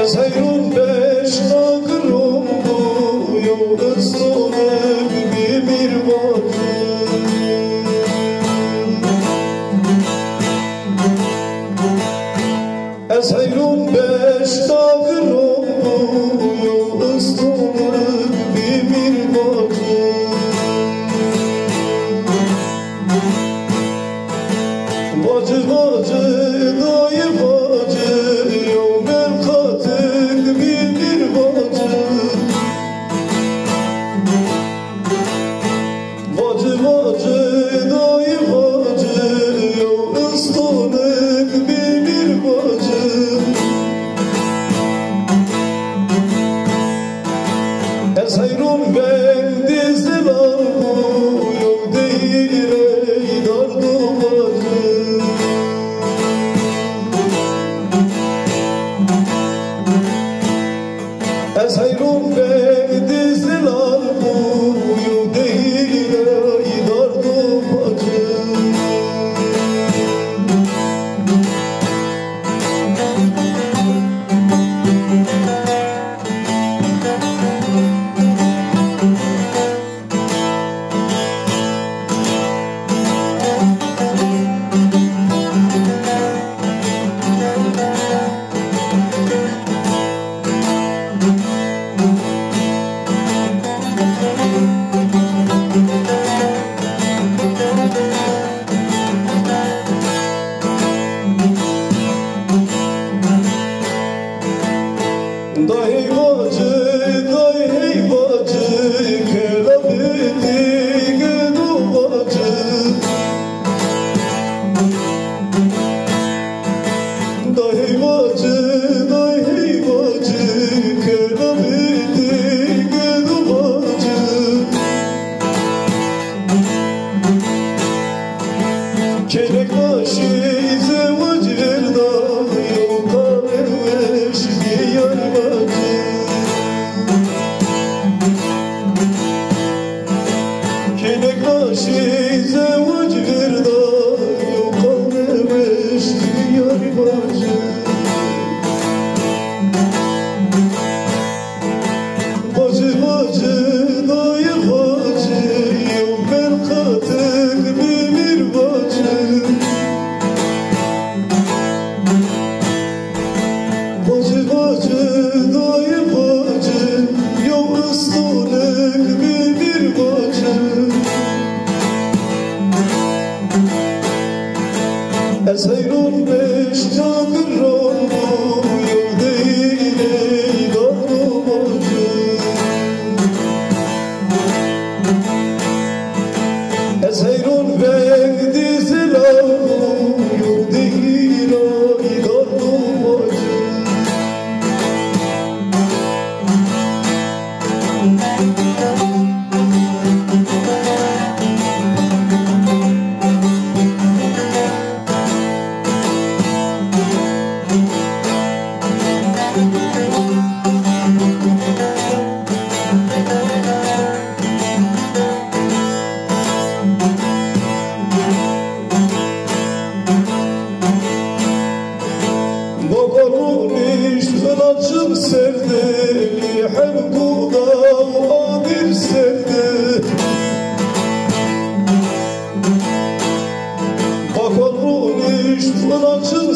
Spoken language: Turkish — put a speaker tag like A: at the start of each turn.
A: Seyrun beş dağırım bu yol ıslanık bir vakit. Seyrun beş dağırım bu yol ıslanık bir vakit. Bacı bacı dayı bacı yol merkatık bir bacı. Bacı bacı dayı bacı yol ıslanık bir bacı. Seyrun ben dizdiler bu yol değil ey dardı bacı. Seyrun ben dizdiler bu yol değil ey dardı bacı. Dayı bacı, dayı bacı, kelebeti gıdu bacı. Dayı bacı, dayı bacı, kelebeti gıdu bacı. Kelek başı zevac verda, yol karemiş bir yar bacı. Kelek başı zevac verda, yol karemiş bir yar bacı. Bacı bacı dayı bacı, yol merkatık bir bacı. Bacı bacı dayı bacı, yol ıslanık bir bacı. Seyrun beş dağırım bu yol değil ey dardı bacı. Seyrun ben dizdiler bu yol değil ey dardı bacı. Bakarım iştiraçım sevdi, hem kudav adir sevdi. Bakarım iştiraçım